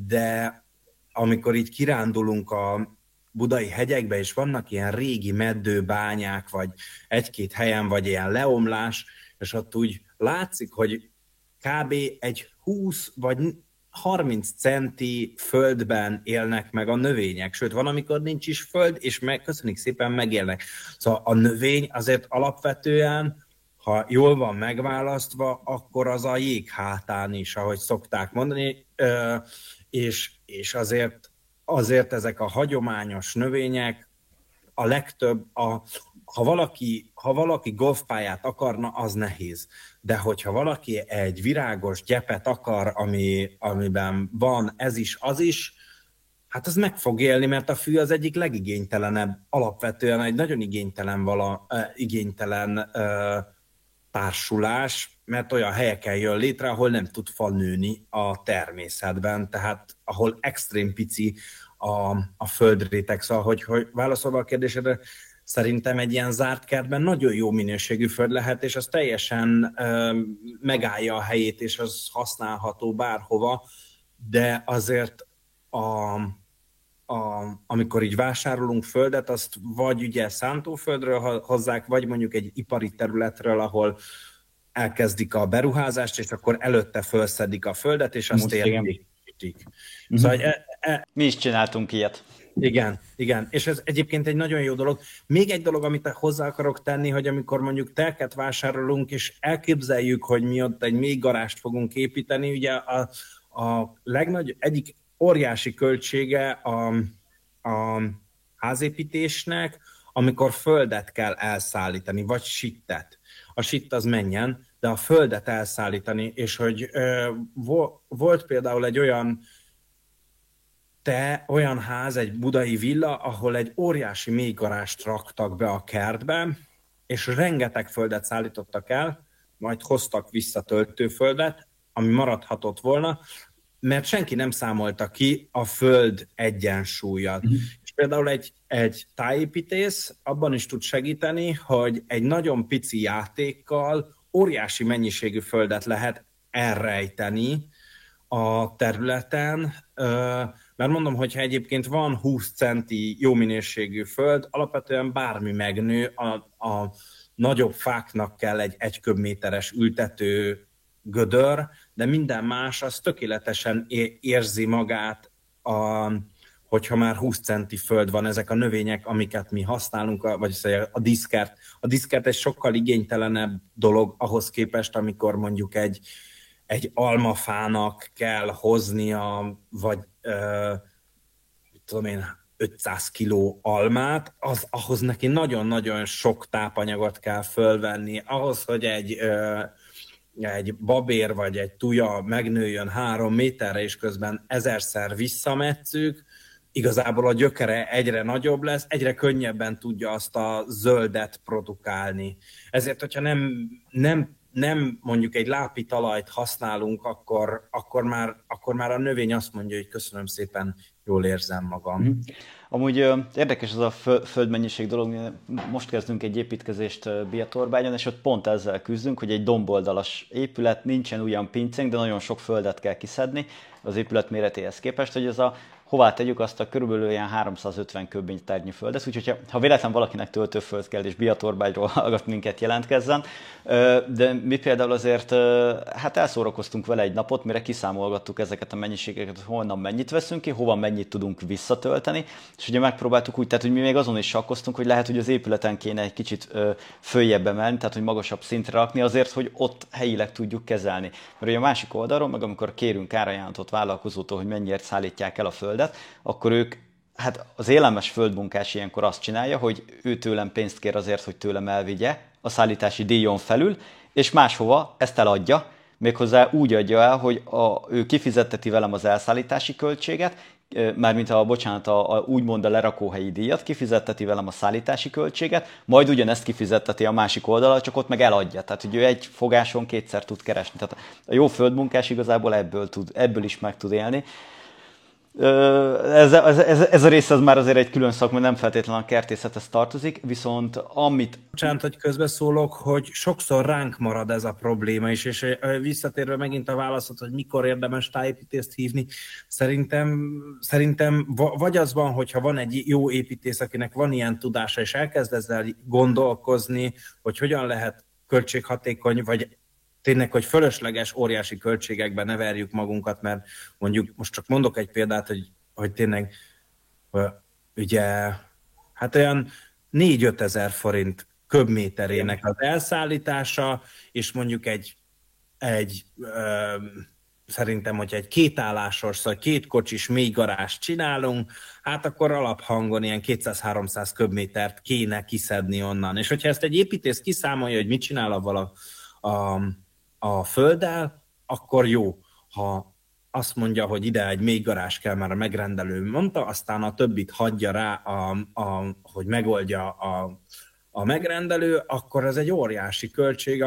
de amikor így kirándulunk a budai hegyekbe, és vannak ilyen régi meddőbányák, vagy egy-két helyen, vagy ilyen leomlás, és ott úgy látszik, hogy kb. Egy 20 vagy 30 centi földben élnek meg a növények, sőt, van, amikor nincs is föld, és köszönjük szépen, megélnek. Szóval a növény azért alapvetően, ha jól van megválasztva, akkor az a jég hátán is, ahogy szokták mondani, és azért ezek a hagyományos növények, a legtöbb ha valaki golfpályát akarna, az nehéz. De hogyha valaki egy virágos gyepet akar, amiben van ez is, az is, hát az meg fog élni, mert a fű az egyik legigénytelenebb, alapvetően egy nagyon igénytelen társulás, mert olyan helyeken jön létre, ahol nem tud fa nőni a természetben, tehát ahol extrém pici a földréteg. Szóval, hogy válaszolva a kérdésedre, szerintem egy ilyen zárt kertben nagyon jó minőségű föld lehet, és az teljesen megállja a helyét, és az használható bárhova, de azért amikor így vásárolunk földet, azt vagy ugye szántóföldről hozzák, vagy mondjuk egy ipari területről, ahol elkezdik a beruházást, és akkor előtte felszedik a földet, és azt értékesítik. Szóval, mi is csináltunk ilyet. Igen, és ez egyébként egy nagyon jó dolog. Még egy dolog, amit hozzá akarok tenni, hogy amikor mondjuk telket vásárolunk, és elképzeljük, hogy mi ott egy mély garást fogunk építeni, ugye a egyik óriási költsége a házépítésnek, amikor földet kell elszállítani, vagy sittet. A sitt az menjen, de a földet elszállítani, és hogy volt például egy olyan ház, egy budai villa, ahol egy óriási mélygarást raktak be a kertbe, és rengeteg földet szállítottak el, majd hoztak vissza töltőföldet, ami maradhatott volna, mert senki nem számolta ki a föld egyensúlyat. És például egy tájépítész abban is tud segíteni, hogy egy nagyon pici játékkal óriási mennyiségű földet lehet elrejteni a területen, mert mondom, hogyha egyébként van 20 centi jó minőségű föld, alapvetően bármi megnő, a nagyobb fáknak kell egy 1 köbméteres ültető gödör, de minden más az tökéletesen érzi magát, hogyha már 20 centi föld van, ezek a növények, amiket mi használunk, vagyis a diszkert. A diszkert egy sokkal igénytelenebb dolog ahhoz képest, amikor mondjuk egy almafának kell hoznia, vagy tudom én, 500 kiló almát, ahhoz neki nagyon-nagyon sok tápanyagot kell fölvenni. Ahhoz, hogy egy babér vagy egy tuja megnőjön 3 méterre, és közben 1000-szer visszametszük, igazából a gyökere egyre nagyobb lesz, egyre könnyebben tudja azt a zöldet produkálni. Ezért, hogyha nem mondjuk egy lápi talajt használunk, akkor már a növény azt mondja, hogy köszönöm szépen, jól érzem magam. Amúgy érdekes ez a földmennyiség dolog, most kezdünk egy építkezést Biatorbányon, és ott pont ezzel küzdünk, hogy egy domboldalas épület, nincsen olyan pincénk, de nagyon sok földet kell kiszedni az épület méretéhez képest, hogy ez hová tegyük azt a körülbelül ilyen 350 köbméternyi földet, úgyhogy ha véletlen valakinek töltőföld kell, és Biatorbányról hallgat minket, jelentkezzen. De mi például azért hát elszórakoztunk vele egy napot, mire kiszámolgattuk ezeket a mennyiségeket, hogy honnan mennyit veszünk ki, hova mennyit tudunk visszatölteni, és ugye megpróbáltuk úgy, tehát hogy mi még azon is sakkoztunk, hogy lehet, hogy az épületen kéne egy kicsit följebb emelni, tehát hogy magasabb szintre rakni azért, hogy ott helyileg tudjuk kezelni. Mert ugye a másik oldalról, meg amikor kérünk árajánlatot vállalkozótól, hogy mennyiért szállítják el a földet, akkor ők, hát az élelmes földmunkás ilyenkor azt csinálja, hogy ő tőlem pénzt kér azért, hogy tőlem elvigye a szállítási díjon felül, és máshova ezt eladja, méghozzá úgy adja el, hogy ő kifizetteti velem az elszállítási költséget, mármint úgymond a lerakóhelyi díjat, kifizetteti velem a szállítási költséget, majd ugyanezt kifizetteti a másik oldalra, csak ott meg eladja. Tehát, hogy ő egy fogáson kétszer tud keresni. Tehát a jó földmunkás igazából ebből is meg tud élni. Ez a rész az már azért egy külön szakma, nem feltétlenül a kertészethez tartozik, viszont amit... Bocsánat, hogy közbeszólok, hogy sokszor ránk marad ez a probléma is, és visszatérve megint a válaszot, hogy mikor érdemes tájépítést hívni, szerintem vagy az van, hogyha van egy jó építész, akinek van ilyen tudása, és elkezd ezzel gondolkozni, hogy hogyan lehet költséghatékony, vagy tényleg, hogy fölösleges, óriási költségekben ne verjük magunkat, mert mondjuk, most csak mondok egy példát, hogy tényleg ugye, hát olyan 4-5 ezer forint köbméterének az elszállítása, és mondjuk egy szerintem, hogyha egy kétállásos, vagy két kocsis mély garást csinálunk, hát akkor alaphangon ilyen 200-300 köbmétert kéne kiszedni onnan. És hogyha ezt egy építész kiszámolja, hogy mit csinál avval a földdel, akkor jó. Ha azt mondja, hogy ide egy mély garázs kell, mert a megrendelő mondta, aztán a többit hagyja rá, hogy megoldja a megrendelő, akkor ez egy óriási költség,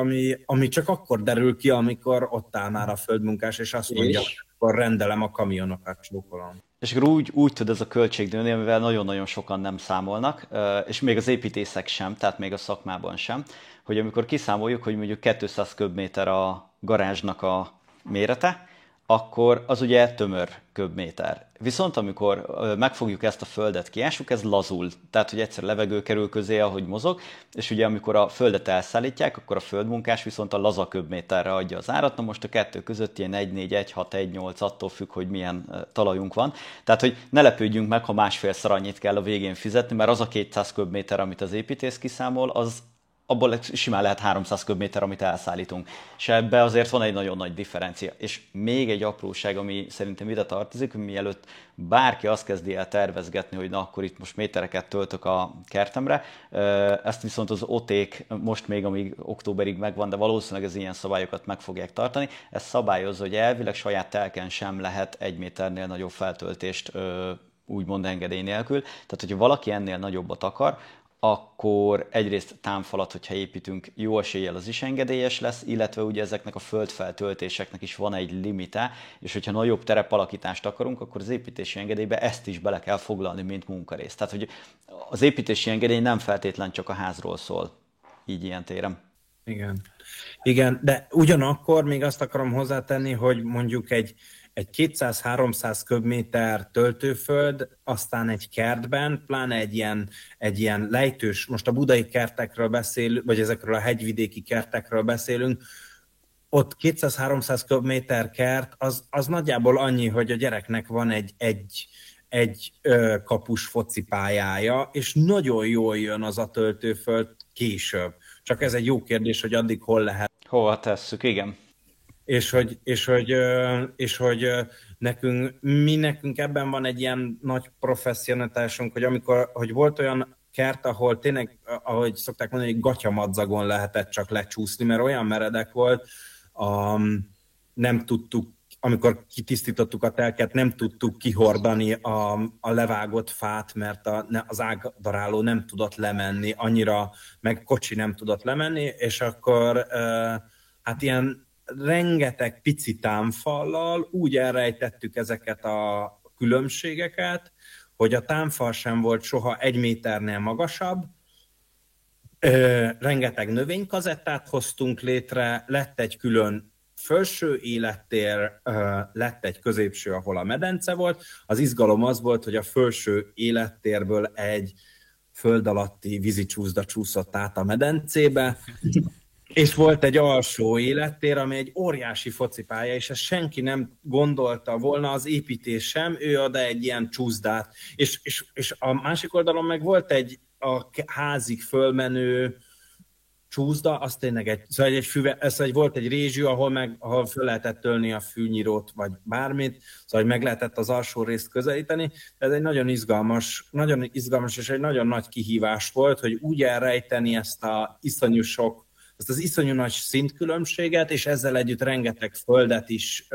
ami csak akkor derül ki, amikor ott áll már a földmunkás, és azt mondja, hogy akkor rendelem a kamionokat, csókolom. És akkor úgy tud ez a költség nőni, amivel nagyon-nagyon sokan nem számolnak, és még az építészek sem, tehát még a szakmában sem, hogy amikor kiszámoljuk, hogy mondjuk 200 köbméter a garázsnak a mérete, akkor az ugye tömör köbméter. Viszont amikor megfogjuk ezt a földet, kiássuk, ez lazul. Tehát, hogy egyszer levegő kerül közé, ahogy mozog, és ugye amikor a földet elszállítják, akkor a földmunkás viszont a laza köbméterre adja az árat. Na most a kettő között ilyen 1,4, 1,6, 1,8 attól függ, hogy milyen talajunk van. Tehát, hogy ne lepődjünk meg, ha másfélszer annyit kell a végén fizetni, mert az a 200 köbméter, amit az építész kiszámol, az abból simán lehet 300 köbméter, amit elszállítunk. És ebbe azért van egy nagyon nagy differencia. És még egy apróság, ami szerintem ide tartozik, hogy mielőtt bárki azt kezdi el tervezgetni, hogy na akkor itt most métereket töltök a kertemre, ezt viszont az OTÉK most még amíg októberig megvan, de valószínűleg az ilyen szabályokat meg fogják tartani. Ez szabályozza, hogy elvileg saját telken sem lehet 1 méternél nagyobb feltöltést úgymond engedély nélkül. Tehát, hogyha valaki ennél nagyobbat akar, akkor egyrészt támfalat, hogyha építünk, jó eséllyel az is engedélyes lesz, illetve ugye ezeknek a földfeltöltéseknek is van egy limite, és hogyha nagyobb terepalakítást akarunk, akkor az építési engedélybe ezt is bele kell foglalni, mint munkarészt. Tehát, hogy az építési engedély nem feltétlen csak a házról szól, így ilyen téren. Igen, de ugyanakkor még azt akarom hozzátenni, hogy mondjuk egy 200-300 köbméter töltőföld, aztán egy kertben, pláne egy ilyen lejtős, most a budai kertekről beszélünk, vagy ezekről a hegyvidéki kertekről beszélünk, ott 200-300 köbméter kert, az nagyjából annyi, hogy a gyereknek van egy kapus focipályája, és nagyon jól jön az a töltőföld később. Csak ez egy jó kérdés, hogy addig hol lehet. Hova tesszük, igen. És hogy nekünk ebben van egy ilyen nagy professzionalitásunk, hogy volt olyan kert, ahol tényleg, ahogy szokták mondani, hogy gatyamadzagon lehetett csak lecsúszni, mert olyan meredek volt, nem tudtuk, amikor kitisztítottuk a telket, nem tudtuk kihordani a levágott fát, mert az ágdaráló nem tudott lemenni, annyira, meg kocsi nem tudott lemenni, és akkor hát ilyen rengeteg pici támfallal úgy elrejtettük ezeket a különbségeket, hogy a támfal sem volt soha 1 méternél magasabb, rengeteg növénykazettát hoztunk létre, lett egy külön felső élettér, lett egy középső, ahol a medence volt. Az izgalom az volt, hogy a felső élettérből egy föld alatti vízicsúszda csúszott át a medencébe, és volt egy alsó élettér, ami egy óriási focipálya, és ezt senki nem gondolta volna, az építés sem, ő ad egy ilyen csúszdát. És a másik oldalon meg volt a házig fölmenő csúszda, az tényleg volt egy rézsű, ahol föl lehetett tölni a fűnyírót, vagy bármit, szóval meg lehetett az alsó részt közelíteni. Ez egy nagyon izgalmas és egy nagyon nagy kihívás volt, hogy úgy elrejteni ezt az iszonyú nagy szintkülönbséget, és ezzel együtt rengeteg földet is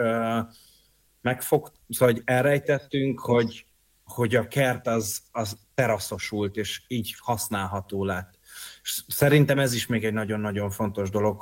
szóval elrejtettünk, hogy a kert az teraszosult, és így használható lett. Szerintem ez is még egy nagyon-nagyon fontos dolog,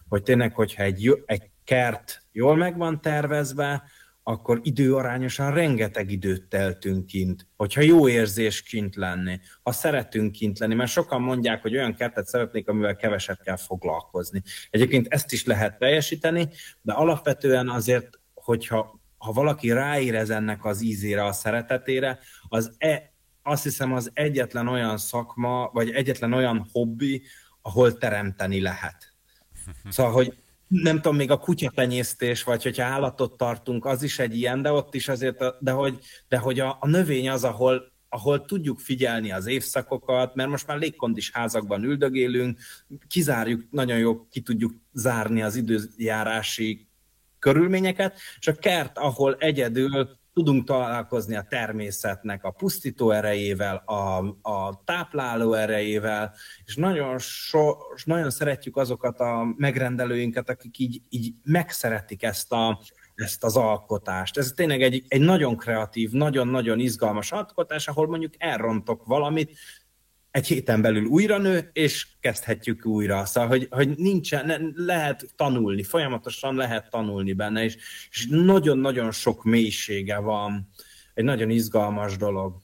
hogy tényleg, hogyha egy kert jól meg van tervezve, akkor időarányosan rengeteg időt teltünk kint, hogyha jó érzés kint lenni, ha szeretünk kint lenni, mert sokan mondják, hogy olyan kertet szeretnék, amivel keveset kell foglalkozni. Egyébként ezt is lehet teljesíteni, de alapvetően azért, hogyha valaki ráérez ennek az ízére, a szeretetére, azt hiszem az egyetlen olyan szakma, vagy egyetlen olyan hobbi, ahol teremteni lehet. Szóval, hogy nem tudom, még a kutyatenyésztés, vagy hogyha állatot tartunk, az is egy ilyen, de ott is azért, de hogy a növény az, ahol tudjuk figyelni az évszakokat, mert most már légkondis házakban üldögélünk, kizárjuk, nagyon jó ki tudjuk zárni az időjárási körülményeket, és a kert, ahol egyedül tudunk találkozni a természetnek a pusztító erejével, a tápláló erejével, és nagyon szeretjük azokat a megrendelőinket, akik így megszeretik ezt az alkotást. Ez tényleg egy nagyon kreatív, nagyon-nagyon izgalmas alkotás, ahol mondjuk elrontok valamit, egy héten belül újra nő, és kezdhetjük újra. Szóval, hogy nincsen, lehet tanulni, folyamatosan lehet tanulni benne, és nagyon-nagyon sok mélysége van. Egy nagyon izgalmas dolog.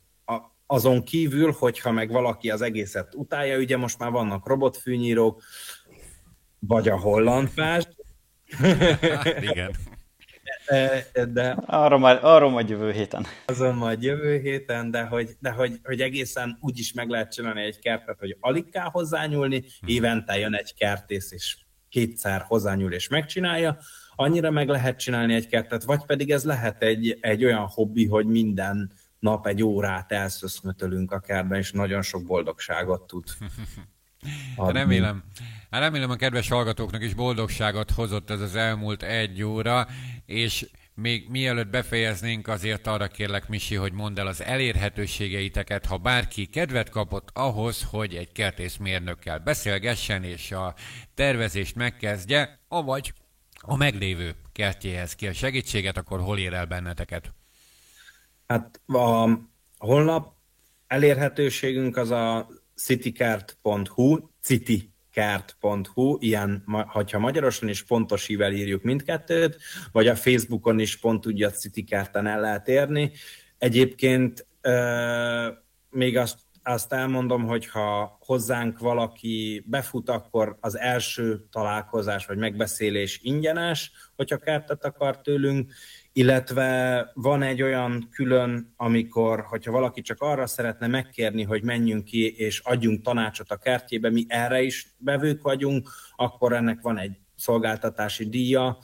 Azon kívül, hogyha meg valaki az egészet utálja, ugye most már vannak robotfűnyírók, vagy a hollandfás. Igen. De arról majd jövő héten. Azon majd jövő héten, de hogy egészen úgy is meg lehet csinálni egy kertet, hogy alig kell hozzányúlni, évente jön egy kertész, és kétszer hozzányúl és megcsinálja, annyira meg lehet csinálni egy kertet, vagy pedig ez lehet egy olyan hobbi, hogy minden nap egy órát elszöszmötölünk a kertben, és nagyon sok boldogságot tud adni. Remélem a kedves hallgatóknak is boldogságot hozott ez az elmúlt egy óra, és még mielőtt befejeznénk, azért arra kérlek, Misi, hogy mondd el az elérhetőségeiteket, ha bárki kedvet kapott ahhoz, hogy egy kertészmérnökkel beszélgessen, és a tervezést megkezdje, avagy a meglévő kertjéhez kér segítséget, akkor hol ér el benneteket? Hát a honlap elérhetőségünk az a citycart.hu, citycart.hu, ilyen, ha magyarosan is pontos ível írjuk mindkettőt, vagy a Facebookon is pont úgy a Citycarten el lehet érni. Egyébként még azt elmondom, hogy ha hozzánk valaki befut, akkor az első találkozás vagy megbeszélés ingyenes, hogyha kertet akar tőlünk, illetve van egy olyan külön, hogyha valaki csak arra szeretne megkérni, hogy menjünk ki és adjunk tanácsot a kertjébe, mi erre is bevők vagyunk, akkor ennek van egy szolgáltatási díja.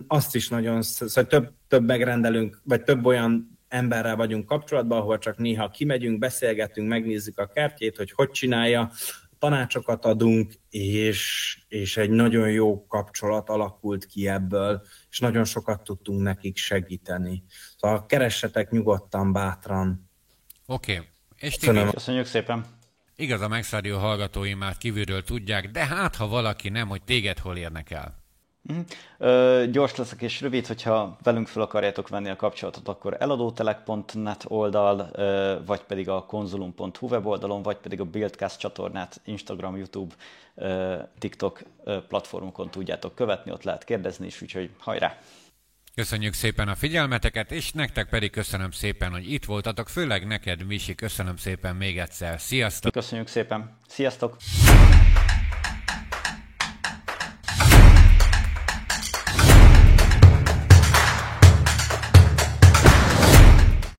Azt is nagyon, szóval több megrendelünk, vagy több olyan emberrel vagyunk kapcsolatban, ahol csak néha kimegyünk, beszélgetünk, megnézzük a kertjét, hogy csinálja, tanácsokat adunk, és egy nagyon jó kapcsolat alakult ki ebből, és nagyon sokat tudtunk nekik segíteni. Szóval keressetek nyugodtan, bátran. Oké. És köszönjük szépen. Igaz, a Megszádió hallgatói már kívülről tudják, de hát ha valaki nem, hogy téged hol érnek el? Gyors leszek és rövid, hogyha velünk fel akarjátok venni a kapcsolatot, akkor eladótelek.net oldal, vagy pedig a konzulum.hu weboldalon, vagy pedig a Buildcast csatornát Instagram, YouTube, TikTok platformokon tudjátok követni, ott lehet kérdezni is, úgyhogy hajrá! Köszönjük szépen a figyelmeteket, és nektek pedig köszönöm szépen, hogy itt voltatok, főleg neked, Misi, köszönöm szépen még egyszer. Sziasztok! Köszönjük szépen! Sziasztok!